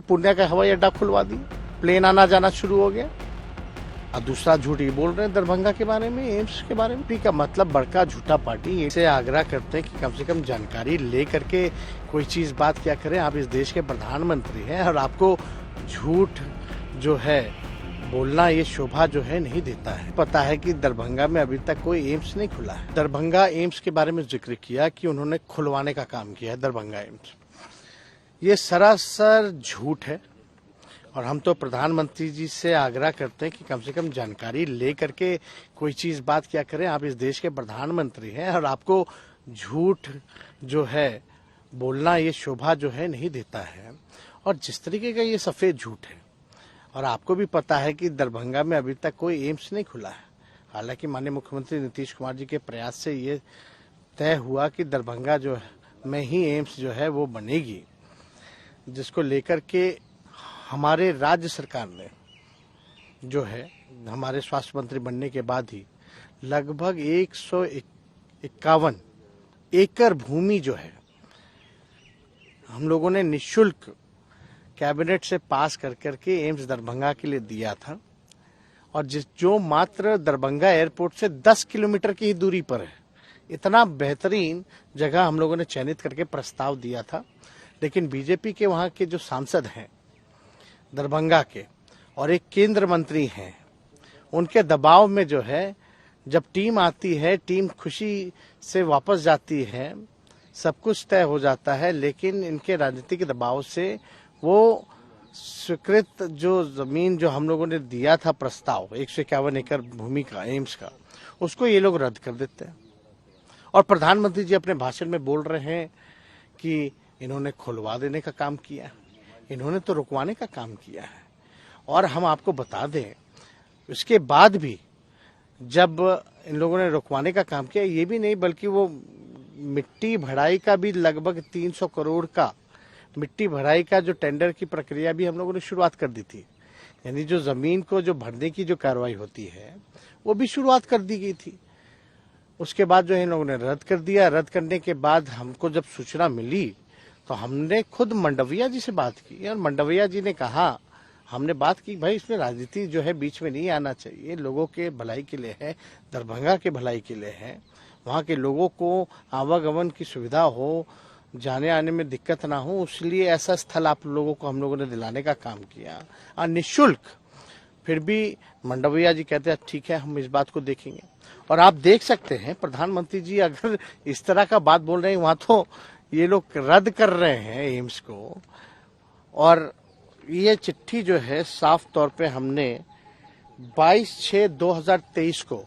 पूर्णिया का हवाई अड्डा खुलवा दिया, प्लेन आना जाना शुरू हो गया। और दूसरा झूठ ये बोल रहे हैं दरभंगा के बारे में, एम्स के बारे में। का मतलब बड़का झूठा पार्टी से आग्रह करते हैं कि कम से कम जानकारी ले करके कोई चीज बात क्या करें। आप इस देश के प्रधानमंत्री हैं और आपको झूठ जो है बोलना ये शोभा जो है नहीं देता है। पता है कि दरभंगा में अभी तक कोई एम्स नहीं खुला है। दरभंगा एम्स के बारे में जिक्र किया कि उन्होंने खुलवाने का काम किया है दरभंगा एम्स। ये सरासर झूठ है और हम तो प्रधानमंत्री जी से आग्रह करते हैं कि कम से कम जानकारी ले करके कोई चीज बात क्या करें। आप इस देश के प्रधानमंत्री हैं और आपको झूठ जो है बोलना ये शोभा जो है नहीं देता है। और जिस तरीके का ये सफेद झूठ है, और आपको भी पता है कि दरभंगा में अभी तक कोई एम्स नहीं खुला है। हालांकि माननीय मुख्यमंत्री नीतीश कुमार जी के प्रयास से ये तय हुआ कि दरभंगा जो है में ही एम्स जो है वो बनेगी, जिसको लेकर के हमारे राज्य सरकार ने जो है हमारे स्वास्थ्य मंत्री बनने के बाद ही लगभग 151 एकड़ भूमि जो है हम लोगों ने निःशुल्क कैबिनेट से पास कर करके एम्स दरभंगा के लिए दिया था। और जो मात्र दरभंगा एयरपोर्ट से 10 किलोमीटर की ही दूरी पर है। इतना बेहतरीन जगह हम लोगों ने चयनित करके प्रस्ताव दिया था, लेकिन बीजेपी के वहां के जो सांसद हैं दरभंगा के और एक केंद्र मंत्री हैं, उनके दबाव में जो है जब टीम आती है, टीम खुशी से वापस जाती है, सब कुछ तय हो जाता है, लेकिन इनके राजनीतिक दबाव से वो स्वीकृत जो जमीन जो हम लोगों ने दिया था प्रस्ताव 151 एकड़ भूमि का एम्स का, उसको ये लोग रद्द कर देते हैं। और प्रधानमंत्री जी अपने भाषण में बोल रहे हैं कि इन्होंने खुलवा देने का काम किया, इन्होंने तो रुकवाने का काम किया है। और हम आपको बता दें, उसके बाद भी जब इन लोगों ने रुकवाने का काम किया, ये भी नहीं बल्कि वो मिट्टी भराई का भी लगभग 300 करोड़ का मिट्टी भराई का जो टेंडर की प्रक्रिया भी हम लोगों ने शुरुआत कर दी थी। यानी जो जमीन को जो भरने की जो कार्रवाई होती है वो भी शुरुआत कर दी गई थी। उसके बाद जो है इन लोगों ने रद्द कर दिया। रद्द करने के बाद हमको जब सूचना मिली तो हमने खुद मंडविया जी से बात की और मंडविया जी ने कहा, हमने बात की भाई इसमें राजनीति जो है बीच में नहीं आना चाहिए, लोगों के भलाई के लिए है, दरभंगा के भलाई के लिए है, वहाँ के लोगों को आवागमन की सुविधा हो, जाने आने में दिक्कत ना हो, इसलिए ऐसा स्थल आप लोगों को हम लोगों ने दिलाने का काम किया और निःशुल्क। फिर भी मंडविया जी कहते हैं ठीक है हम इस बात को देखेंगे। और आप देख सकते हैं प्रधानमंत्री जी अगर इस तरह का बात बोल रहे हैं, वहां तो ये लोग रद्द कर रहे हैं एम्स को। और ये चिट्ठी जो है साफ तौर पे हमने 22/6/2023 को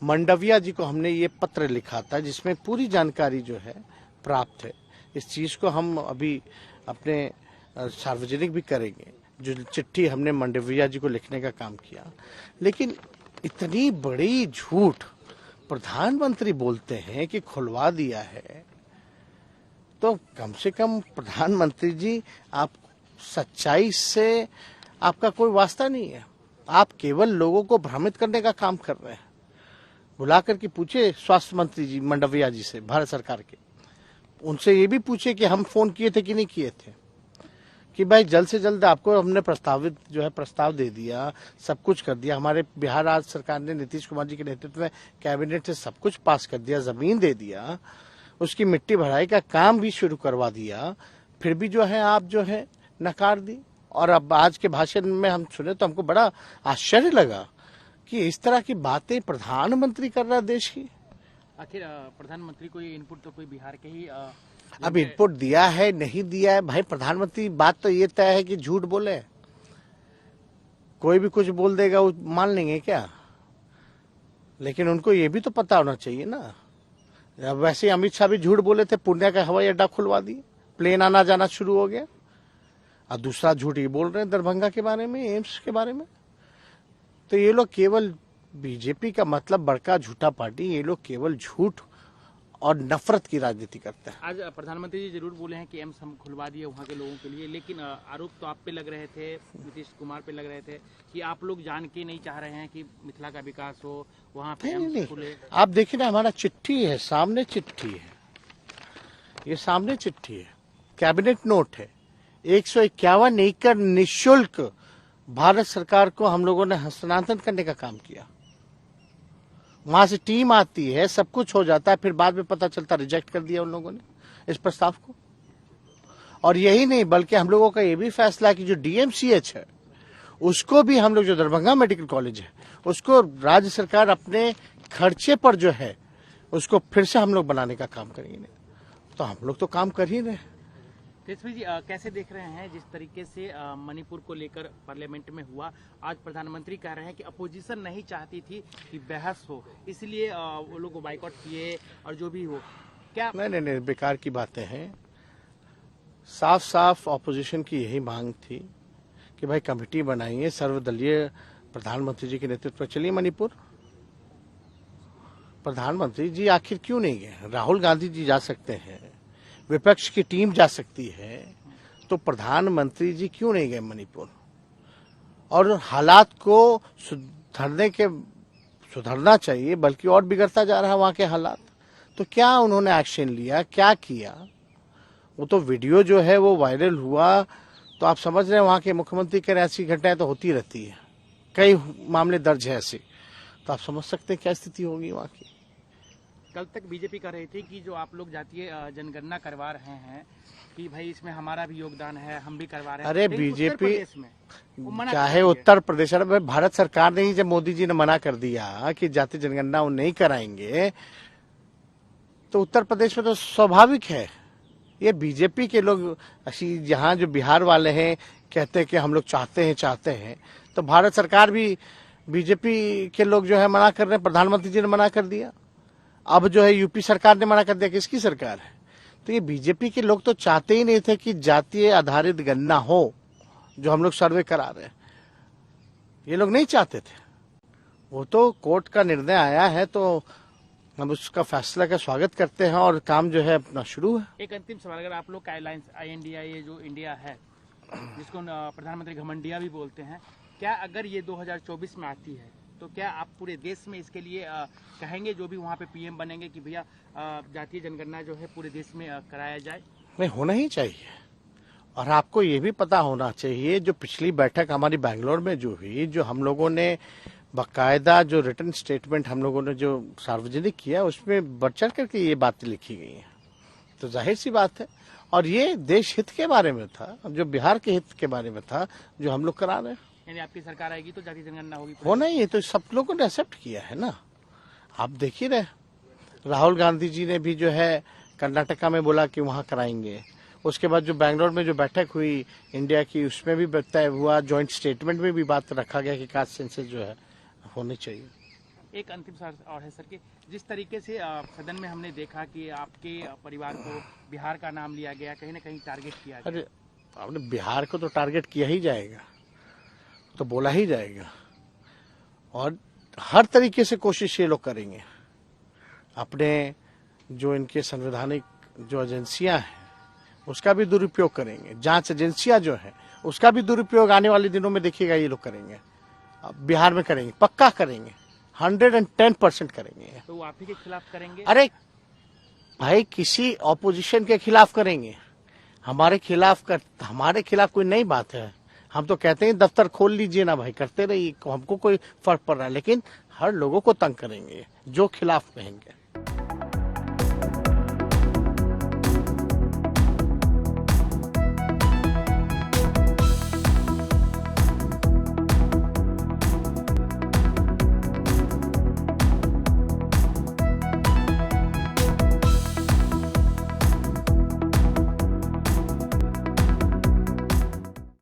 मंडविया जी को हमने ये पत्र लिखा था, जिसमें पूरी जानकारी जो है प्राप्त है। इस चीज को हम अभी अपने सार्वजनिक भी करेंगे, जो चिट्ठी हमने मंडविया जी को लिखने का काम किया। लेकिन इतनी बड़ी झूठ प्रधानमंत्री बोलते हैं कि खुलवा दिया है, तो कम से कम प्रधानमंत्री जी आप सच्चाई से आपका कोई वास्ता नहीं है। आप केवल लोगों को भ्रमित करने का काम कर रहे हैं। बुला करके पूछे स्वास्थ्य मंत्री जी मंडविया जी से, भारत सरकार के, उनसे ये भी पूछे कि हम फोन किए थे कि नहीं किए थे, कि भाई जल्द से जल्द आपको हमने प्रस्तावित जो है प्रस्ताव दे दिया, सब कुछ कर दिया। हमारे बिहार राज्य सरकार ने नीतीश कुमार जी के नेतृत्व में कैबिनेट से सब कुछ पास कर दिया, जमीन दे दिया, उसकी मिट्टी भराई का काम भी शुरू करवा दिया, फिर भी जो है आप जो है नकार दी। और अब आज के भाषण में हम सुने तो हमको बड़ा आश्चर्य लगा कि इस तरह की बातें प्रधानमंत्री कर रहा है देश की। आखिर प्रधानमंत्री को ये इनपुट तो कोई बिहार के ही अब इनपुट दिया है नहीं दिया है, भाई प्रधानमंत्री बात तो ये तय है कि झूठ बोले, कोई भी कुछ बोल देगा वो मान लेंगे क्या? लेकिन उनको ये भी तो पता होना चाहिए ना। अब वैसे अमित शाह भी झूठ बोले थे, पूर्णिया का हवाई अड्डा खुलवा दिए, प्लेन आना जाना शुरू हो गया। और दूसरा झूठ ये बोल रहे हैं दरभंगा के बारे में, एम्स के बारे में। तो ये लोग केवल बीजेपी का मतलब बड़का झूठा पार्टी, ये लोग केवल झूठ और नफरत की राजनीति करते हैं। आज प्रधानमंत्री जी जरूर बोले हैं कि एम्स हम खुलवा दिए वहाँ के लोगों के लिए, लेकिन आरोप तो आप पे लग रहे थे, नीतीश कुमार पे लग रहे थे कि आप लोग जान के नहीं चाह रहे हैं कि मिथिला का विकास हो, वहाँ पे एम्स खुले। आप देखिए ना, हमारा चिट्ठी है, सामने चिट्ठी है, ये सामने चिट्ठी है, कैबिनेट नोट है, 151 एकड़ निःशुल्क भारत सरकार को हम लोगों ने हस्तांतरण करने का काम किया। वहां से टीम आती है, सब कुछ हो जाता है, फिर बाद में पता चलता रिजेक्ट कर दिया उन लोगों ने इस प्रस्ताव को। और यही नहीं बल्कि हम लोगों का ये भी फैसला है कि जो डीएमसीएच है उसको भी हम लोग, जो दरभंगा मेडिकल कॉलेज है उसको राज्य सरकार अपने खर्चे पर जो है उसको फिर से हम लोग बनाने का काम करेंगे। तो हम लोग तो काम कर ही रहे हैं। तेजस्वी जी, कैसे देख रहे हैं जिस तरीके से मणिपुर को लेकर पार्लियामेंट में हुआ, आज प्रधानमंत्री कह रहे हैं कि अपोजिशन नहीं चाहती थी कि बहस हो, इसलिए वो लोग बाइकआउट किए और जो भी हो, क्या? नहीं, बेकार की बातें हैं। साफ साफ ऑपोजिशन की यही मांग थी कि भाई कमेटी बनाइए, सर्वदलीय प्रधानमंत्री जी के नेतृत्व में चलिए मणिपुर। प्रधानमंत्री जी आखिर क्यों नहीं गए? राहुल गांधी जी जा सकते हैं, विपक्ष की टीम जा सकती है, तो प्रधानमंत्री जी क्यों नहीं गए मणिपुर? और हालात को सुधरना चाहिए, बल्कि और बिगड़ता जा रहा है वहां के हालात। तो क्या उन्होंने एक्शन लिया, क्या किया? वो तो वीडियो जो है वो वायरल हुआ, तो आप समझ रहे हैं वहां के मुख्यमंत्री कह रहे ऐसी घटनाएं तो होती रहती है, कई मामले दर्ज है ऐसे, तो आप समझ सकते हैं क्या स्थिति होगी वहां की। कल तक बीजेपी कह रही थी कि जो आप लोग जातीय जनगणना करवा रहे हैं कि भाई इसमें हमारा भी योगदान है, हम भी करवा रहे हैं। अरे बीजेपी चाहे उत्तर उत्तर प्रदेश, भारत सरकार ने ही जब मोदी जी ने मना कर दिया कि जातीय जनगणना वो नहीं कराएंगे, तो उत्तर प्रदेश में तो स्वाभाविक है। ये बीजेपी के लोग यहाँ जो बिहार वाले हैं कहते हैं कि हम लोग चाहते हैं, तो भारत सरकार भी, बीजेपी के लोग जो है मना कर रहे हैं, प्रधानमंत्री जी ने मना कर दिया, अब जो है यूपी सरकार ने मना कर दिया। किसकी सरकार है? तो ये बीजेपी के लोग तो चाहते ही नहीं थे कि जातीय आधारित गणना हो, जो हम लोग सर्वे करा रहे हैं, ये लोग नहीं चाहते थे। वो तो कोर्ट का निर्णय आया है तो हम उसका फैसला का स्वागत करते हैं और काम जो है अपना शुरू है। एक अंतिम सवाल, अगर आप लोग का अलायंस INDIA जो इंडिया है, जिसको प्रधानमंत्री घमंडिया भी बोलते हैं, क्या अगर ये 2024 में आती है तो क्या आप पूरे देश में इसके लिए कहेंगे, जो भी वहाँ पे PM बनेंगे, कि भैया जातीय जनगणना जो है पूरे देश में कराया जाए? नहीं, होना ही चाहिए। और आपको ये भी पता होना चाहिए, जो पिछली बैठक हमारी बैंगलोर में जो हुई, जो हम लोगों ने बाकायदा जो रिटर्न स्टेटमेंट हम लोगों ने जो सार्वजनिक किया, उसमें बढ़ चढ़ करके ये बातें लिखी गई हैं। तो जाहिर सी बात है, और ये देश हित के बारे में था, जो बिहार के हित के बारे में था, जो हम लोग करा रहे हैं। यानी आपकी सरकार आएगी तो जातीय जनगणना होगी? हो नहीं, ये तो सब लोगों ने एक्सेप्ट किया है ना। आप देख ही रहे, राहुल गांधी जी ने भी जो है कर्नाटका में बोला कि वहां कराएंगे। उसके बाद जो बैंगलोर में जो बैठक हुई इंडिया की, उसमें भी तय हुआ, जॉइंट स्टेटमेंट में भी बात रखा गया कि कास्ट सेंसस जो है होनी चाहिए। एक अंतिम सवाल और है सर, कि जिस तरीके से सदन में हमने देखा कि आपके परिवार को बिहार का नाम लिया गया, कहीं ना कहीं टारगेट किया गया। अरे आपने बिहार को तो टारगेट किया ही जाएगा, तो बोला ही जाएगा, और हर तरीके से कोशिश ये लोग करेंगे। अपने जो इनके संवैधानिक जो एजेंसियां हैं उसका भी दुरुपयोग करेंगे, जांच एजेंसियां जो है उसका भी दुरुपयोग आने वाले दिनों में देखिएगा ये लोग करेंगे। बिहार में करेंगे, पक्का करेंगे, 110% करेंगे। तो वो आप ही के खिलाफ करेंगे? अरे भाई, किसी ऑपोजिशन के खिलाफ करेंगे, हमारे खिलाफ कोई नई बात है। हम तो कहते हैं दफ्तर खोल लीजिए ना भाई, करते रहिए, हमको कोई फर्क पड़ रहा है, लेकिन हर लोगों को तंग करेंगे जो खिलाफ कहेंगे।